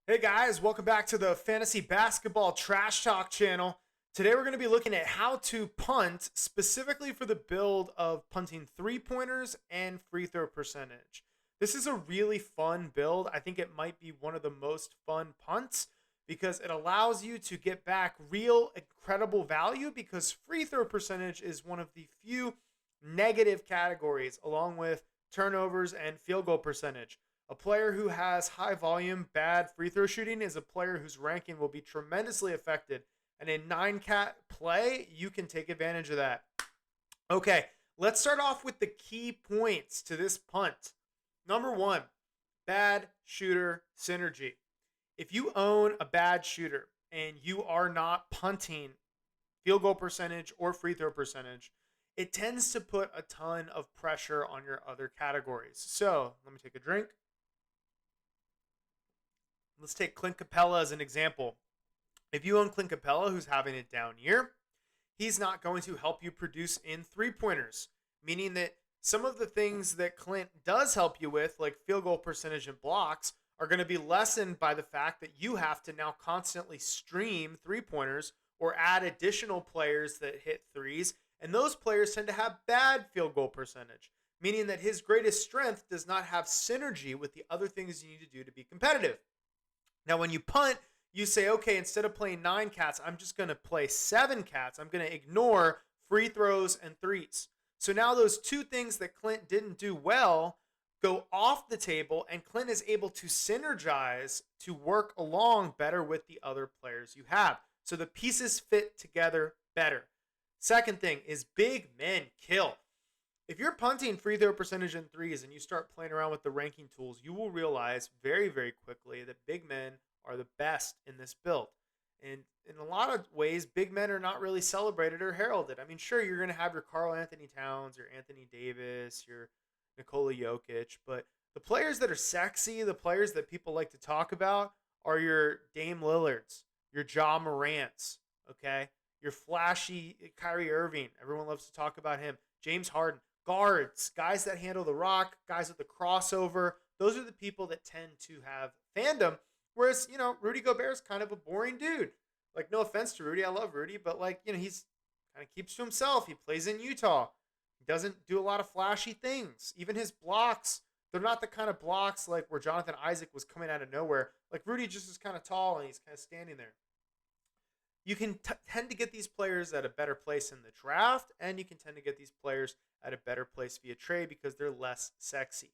Hey guys, welcome back to the Fantasy Basketball Trash Talk channel. Today we're going to be looking at how to punt specifically for the build of punting three-pointers and free throw percentage. This is a really fun build. I think it might be one of the most fun punts because it allows you to get back real incredible value because free throw percentage is one of the few negative categories along with turnovers and field goal percentage. A player who has high volume, bad free throw shooting is a player whose ranking will be tremendously affected. And in 9-cat play, you can take advantage of that. Okay, let's start off with the key points to this punt. Number one, bad shooter synergy. If you own a bad shooter and you are not punting field goal percentage or free throw percentage, it tends to put a ton of pressure on your other categories. So let me take a drink. Let's take Clint Capella as an example. If you own Clint Capella, who's having a down year, he's not going to help you produce in three-pointers, meaning that some of the things that Clint does help you with, like field goal percentage and blocks, are going to be lessened by the fact that you have to now constantly stream three-pointers or add additional players that hit threes, and those players tend to have bad field goal percentage, meaning that his greatest strength does not have synergy with the other things you need to do to be competitive. Now, when you punt, you say, okay, instead of playing 9 cats, I'm just going to play 7 cats. I'm going to ignore free throws and threes. So now those two things that Clint didn't do well go off the table, and Clint is able to synergize to work along better with the other players you have. So the pieces fit together better. Second thing is big men kill. If you're punting free throw percentage in threes and you start playing around with the ranking tools, you will realize very, very quickly that big men are the best in this build. And in a lot of ways, big men are not really celebrated or heralded. I mean, sure, you're going to have your Karl Anthony Towns, your Anthony Davis, your Nikola Jokic, but the players that are sexy, the players that people like to talk about are your Dame Lillards, your Ja Morants, okay? Your flashy Kyrie Irving. Everyone loves to talk about him. James Harden. Guards, guys that handle the rock, guys with the crossover. Those are the people that tend to have fandom. Whereas, Rudy Gobert is kind of a boring dude. Like, no offense to Rudy, I love Rudy, but he's kind of keeps to himself. He plays in Utah. He doesn't do a lot of flashy things. Even his blocks, they're not the kind of blocks like where Jonathan Isaac was coming out of nowhere. Like Rudy just is kind of tall and he's kind of standing there. You can tend to get these players at a better place in the draft, and you can tend to get these players at a better place via trade because they're less sexy.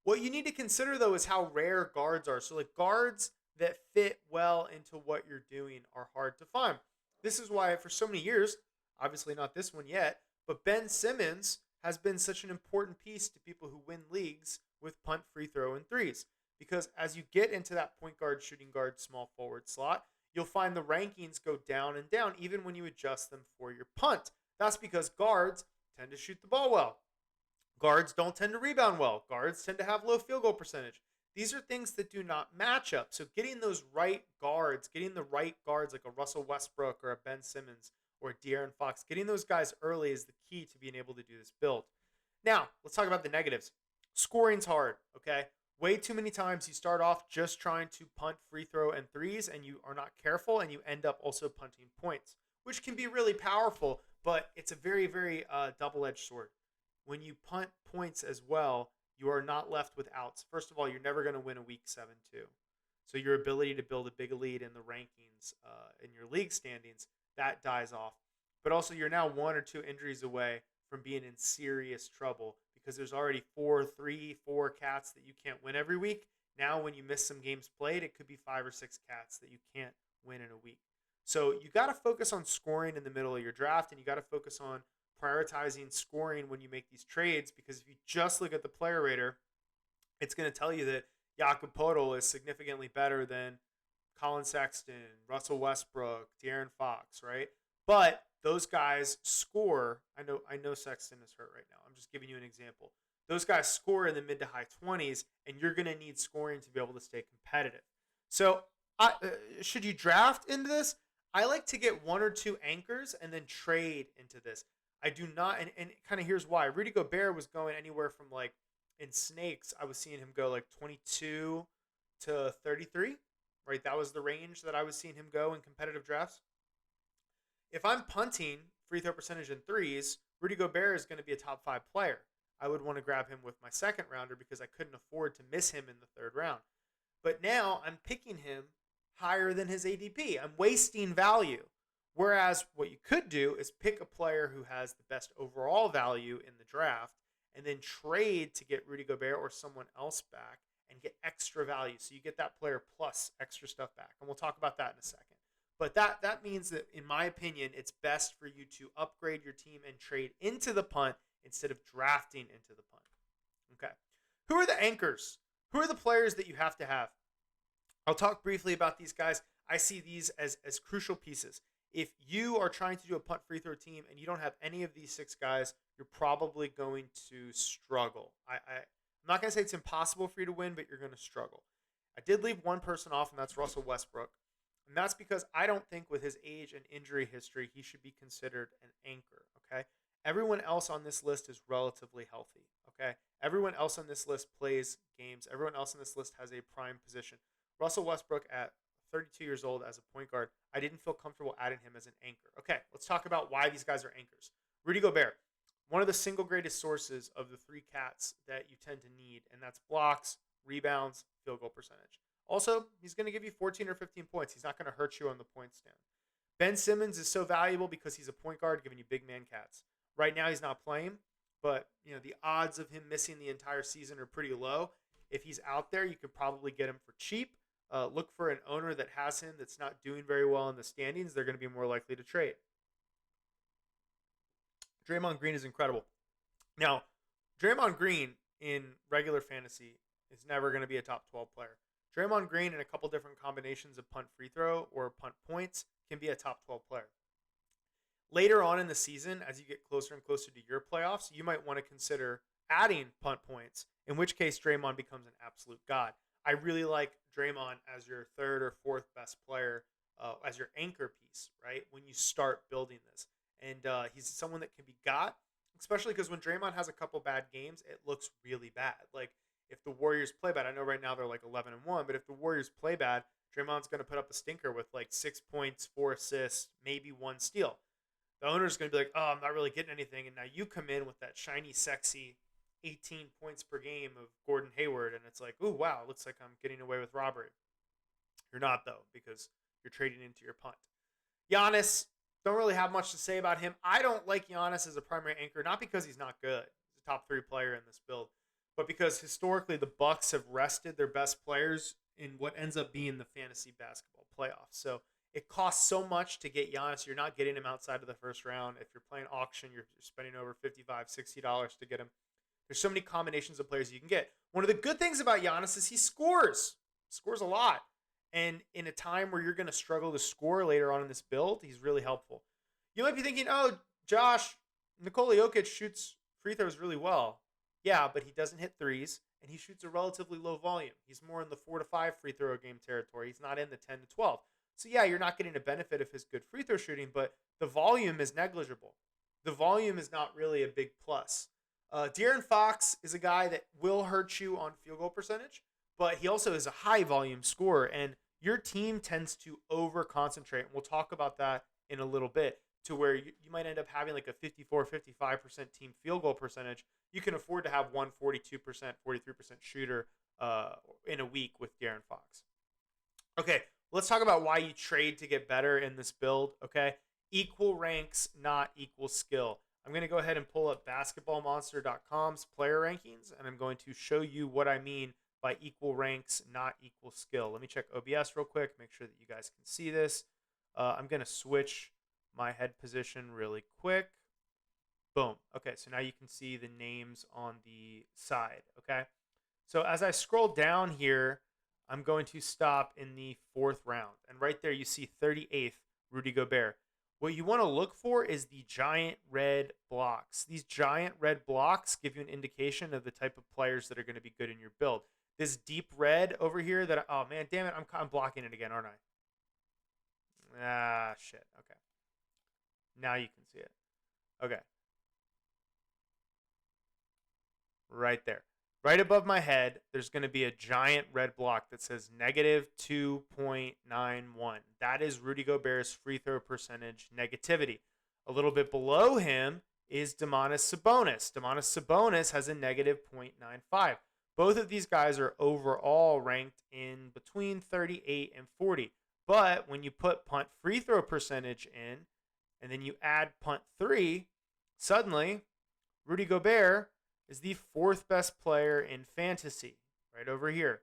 What you need to consider, though, is how rare guards are. So, like, guards that fit well into what you're doing are hard to find. This is why, for so many years, obviously not this one yet, but Ben Simmons has been such an important piece to people who win leagues with punt, free throw, and threes. Because as you get into that point guard, shooting guard, small forward slot, you'll find the rankings go down and down even when you adjust them for your punt. That's because guards tend to shoot the ball well. Guards don't tend to rebound well. Guards tend to have low field goal percentage. These are things that do not match up. So getting those right guards, getting the right guards like a Russell Westbrook or a Ben Simmons or a DeAaron Fox, getting those guys early is the key to being able to do this build. Now, let's talk about the negatives. Scoring's hard, okay? Way too many times you start off just trying to punt free throw and threes and you are not careful and you end up also punting points, which can be really powerful, but it's a very, very double-edged sword. When you punt points as well, you are not left with outs. First of all, you're never going to win a week 7-2. So your ability to build a big lead in the rankings, in your league standings, that dies off. But also you're now 1 or 2 injuries away from being in serious trouble because there's already 4 cats that you can't win every week. Now, when you miss some games played, it could be 5 or 6 cats that you can't win in a week. So you got to focus on scoring in the middle of your draft, and you got to focus on prioritizing scoring when you make these trades, because if you just look at the player rater, it's going to tell you that Jakob Poetl is significantly better than Colin Sexton, Russell Westbrook, De'Aaron Fox, right? But those guys score. I know Sexton is hurt right now. I'm just giving you an example. Those guys score in the mid to high 20s, and you're going to need scoring to be able to stay competitive. So, should you draft into this? I like to get 1 or 2 anchors and then trade into this. I do not, and kind of here's why. Rudy Gobert was going anywhere from in snakes, I was seeing him go like 22 to 33. right? That was the range that I was seeing him go in competitive drafts. If I'm punting free throw percentage in threes, Rudy Gobert is going to be a top 5 player. I would want to grab him with my second rounder because I couldn't afford to miss him in the third round. But now I'm picking him higher than his ADP. I'm wasting value. Whereas what you could do is pick a player who has the best overall value in the draft and then trade to get Rudy Gobert or someone else back and get extra value. So you get that player plus extra stuff back. And we'll talk about that in a second. But that means that, in my opinion, it's best for you to upgrade your team and trade into the punt instead of drafting into the punt. Okay. Who are the anchors? Who are the players that you have to have? I'll talk briefly about these guys. I see these as crucial pieces. If you are trying to do a punt free throw team and you don't have any of these 6 guys, you're probably going to struggle. I'm not going to say it's impossible for you to win, but you're going to struggle. I did leave one person off, and that's Russel Westbrook. And that's because I don't think with his age and injury history, he should be considered an anchor, okay? Everyone else on this list is relatively healthy, okay? Everyone else on this list plays games. Everyone else on this list has a prime position. Russell Westbrook at 32 years old as a point guard, I didn't feel comfortable adding him as an anchor. Okay, let's talk about why these guys are anchors. Rudy Gobert, one of the single greatest sources of the 3 cats that you tend to need, and that's blocks, rebounds, field goal percentage. Also, he's going to give you 14 or 15 points. He's not going to hurt you on the point stand. Ben Simmons is so valuable because he's a point guard giving you big man cats. Right now he's not playing, but the odds of him missing the entire season are pretty low. If he's out there, you could probably get him for cheap. Look for an owner that has him that's not doing very well in the standings. They're going to be more likely to trade. Draymond Green is incredible. Now, Draymond Green in regular fantasy is never going to be a top 12 player. Draymond Green in a couple different combinations of punt free throw or punt points can be a top 12 player. Later on in the season, as you get closer and closer to your playoffs, you might want to consider adding punt points, in which case Draymond becomes an absolute god. I really like Draymond as your 3rd or 4th best player, as your anchor piece, right, when you start building this. And he's someone that can be got, especially because when Draymond has a couple bad games, it looks really bad. Like, if the Warriors play bad, I know right now they're like 11-1, but if the Warriors play bad, Draymond's going to put up a stinker with like 6 points, 4 assists, maybe 1 steal. The owner's going to be like, oh, I'm not really getting anything. And now you come in with that shiny, sexy 18 points per game of Gordon Hayward, and it's like, ooh, wow, looks like I'm getting away with robbery. You're not, though, because you're trading into your punt. Giannis, don't really have much to say about him. I don't like Giannis as a primary anchor, not because he's not good. He's a top 3 player in this build, but because historically the Bucks have rested their best players in what ends up being the fantasy basketball playoffs. So it costs so much to get Giannis. You're not getting him outside of the first round. If you're playing auction, you're spending over $55, $60 to get him. There's so many combinations of players you can get. One of the good things about Giannis is he scores a lot. And in a time where you're going to struggle to score later on in this build, he's really helpful. You might be thinking, oh, Josh, Nikola Jokic shoots free throws really well. Yeah, but he doesn't hit threes, and he shoots a relatively low volume. He's more in the 4 to 5 free throw game territory. He's not in the 10 to 12. So yeah, you're not getting a benefit of his good free throw shooting, but the volume is negligible. The volume is not really a big plus. De'Aaron Fox is a guy that will hurt you on field goal percentage, but he also is a high volume scorer, and your team tends to over-concentrate. And we'll talk about that in a little bit, to where you might end up having like a 54, 55% team field goal percentage. You can afford to have one 42%, 43% shooter in a week with De'Aaron Fox. Okay, let's talk about why you trade to get better in this build, okay? Equal ranks, not equal skill. I'm going to go ahead and pull up basketballmonster.com's player rankings, and I'm going to show you what I mean by equal ranks, not equal skill. Let me check OBS real quick, make sure that you guys can see this. I'm going to switch my head position really quick. Boom. Okay, so now you can see the names on the side, okay? So as I scroll down here, I'm going to stop in the 4th round. And right there you see 38th, Rudy Gobert. What you want to look for is the giant red blocks. These giant red blocks give you an indication of the type of players that are going to be good in your build. This deep red over here that, oh man, damn it, I'm blocking it again, aren't I? Ah, shit, okay. Now you can see it. Okay. Right there. Right above my head, there's going to be a giant red block that says -2.0 that is Rudy Gobert's free throw percentage negativity. A little bit below him is Domantas Sabonis. Domantas Sabonis has a negative 0.95. Both of these guys are overall ranked in between 38 and 40. But when you put punt free throw percentage in, and then you add punt 3, suddenly Rudy Gobert is the 4th best player in fantasy. Right over here.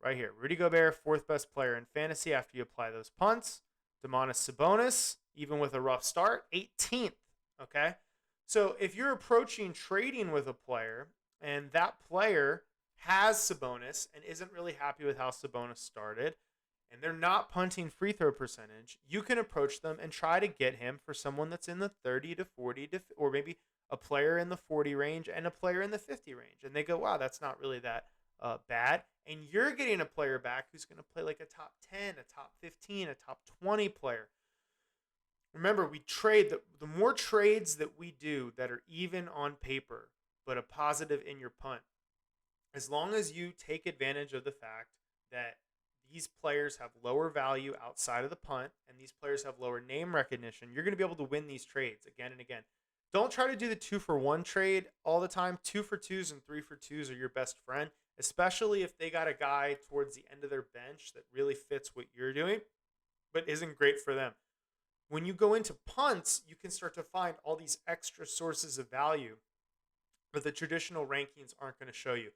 Right here. Rudy Gobert, 4th best player in fantasy after you apply those punts. Domantas Sabonis, even with a rough start, 18th. Okay? So if you're approaching trading with a player and that player has Sabonis and isn't really happy with how Sabonis started, and they're not punting free throw percentage, you can approach them and try to get him for someone that's in the 30 to 40 to, or maybe a player in the 40 range and a player in the 50 range. And they go, wow, that's not really that bad. And you're getting a player back who's going to play like a top 10, a top 15, a top 20 player. Remember, we trade, the more trades that we do that are even on paper, but a positive in your punt, as long as you take advantage of the fact that these players have lower value outside of the punt and these players have lower name recognition, you're going to be able to win these trades again and again. Don't try to do the 2-for-1 trade all the time. 2-for-2s and 3-for-2s are your best friend, especially if they got a guy towards the end of their bench that really fits what you're doing, but isn't great for them. When you go into punts, you can start to find all these extra sources of value that the traditional rankings aren't going to show you.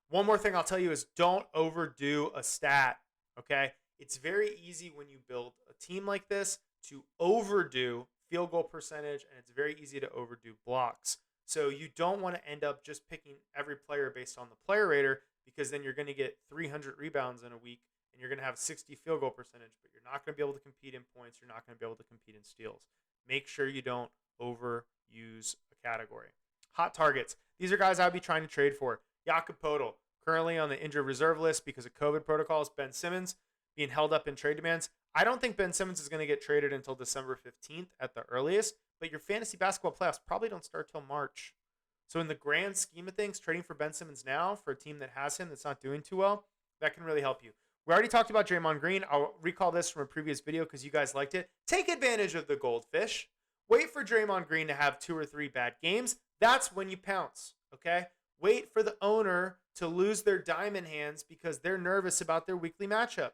One more thing I'll tell you is don't overdo a stat, okay? It's very easy when you build a team like this to overdo field goal percentage, and it's very easy to overdo blocks. So you don't want to end up just picking every player based on the player rater, because then you're going to get 300 rebounds in a week and you're going to have 60 field goal percentage, but you're not going to be able to compete in points. You're not going to be able to compete in steals. Make sure you don't overuse a category. Hot targets. These are guys I would be trying to trade for. Poetl, currently on the injured reserve list because of COVID protocols. Ben Simmons being held up in trade demands. I don't think Ben Simmons is going to get traded until December 15th at the earliest, but your fantasy basketball playoffs probably don't start till March. So in the grand scheme of things, trading for Ben Simmons now for a team that has him that's not doing too well, that can really help you. We already talked about Draymond Green. I'll recall this from a previous video because you guys liked it. Take advantage of the goldfish. Wait for Draymond Green to have 2 or 3 bad games. That's when you pounce, okay? Wait for the owner to lose their diamond hands because they're nervous about their weekly matchup.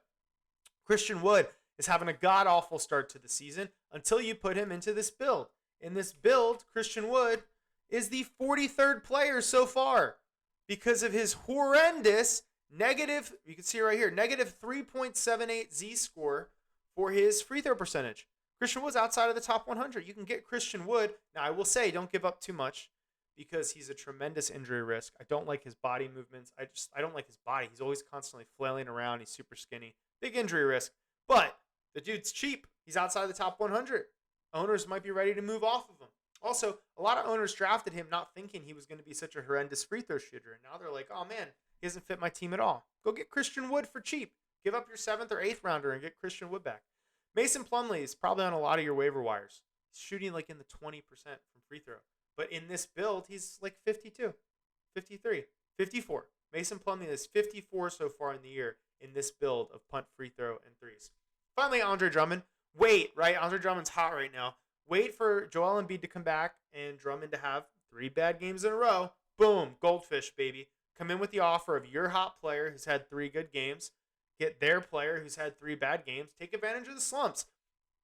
Christian Wood is having a god-awful start to the season until you put him into this build. In this build, Christian Wood is the 43rd player so far because of his horrendous negative, you can see right here, negative 3.78 Z-score for his free throw percentage. Christian Wood's outside of the top 100. You can get Christian Wood. Now, I will say, don't give up too much because he's a tremendous injury risk. I don't like his body movements. I don't like his body. He's always constantly flailing around. He's super skinny. Big injury risk. But the dude's cheap. He's outside the top 100. Owners might be ready to move off of him. Also, a lot of owners drafted him not thinking he was going to be such a horrendous free throw shooter. And now they're like, oh, man, he doesn't fit my team at all. Go get Christian Wood for cheap. Give up your 7th or 8th rounder and get Christian Wood back. Mason Plumlee is probably on a lot of your waiver wires. He's shooting like in the 20% from free throw. But in this build, he's like 52, 53, 54. Mason Plumlee is 54 so far in the year in this build of punt, free throw, and threes. Finally, Andre Drummond. Wait, right? Andre Drummond's hot right now. Wait for Joel Embiid to come back and Drummond to have 3 bad games in a row. Boom, goldfish, baby. Come in with the offer of your hot player who's had 3 good games. Get their player who's had 3 bad games. Take advantage of the slumps.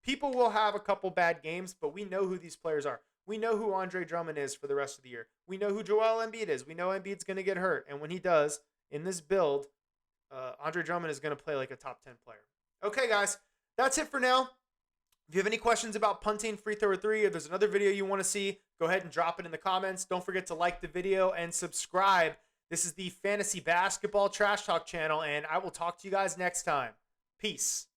People will have a couple bad games, but we know who these players are. We know who Andre Drummond is for the rest of the year. We know who Joel Embiid is. We know Embiid's going to get hurt. And when he does, in this build, Andre Drummond is going to play like a top 10 player. Okay, guys, that's it for now. If you have any questions about punting, free throw, or 3, or there's another video you want to see, go ahead and drop it in the comments. Don't forget to like the video and subscribe. This is the Fantasy Basketball Trash Talk channel, and I will talk to you guys next time. Peace.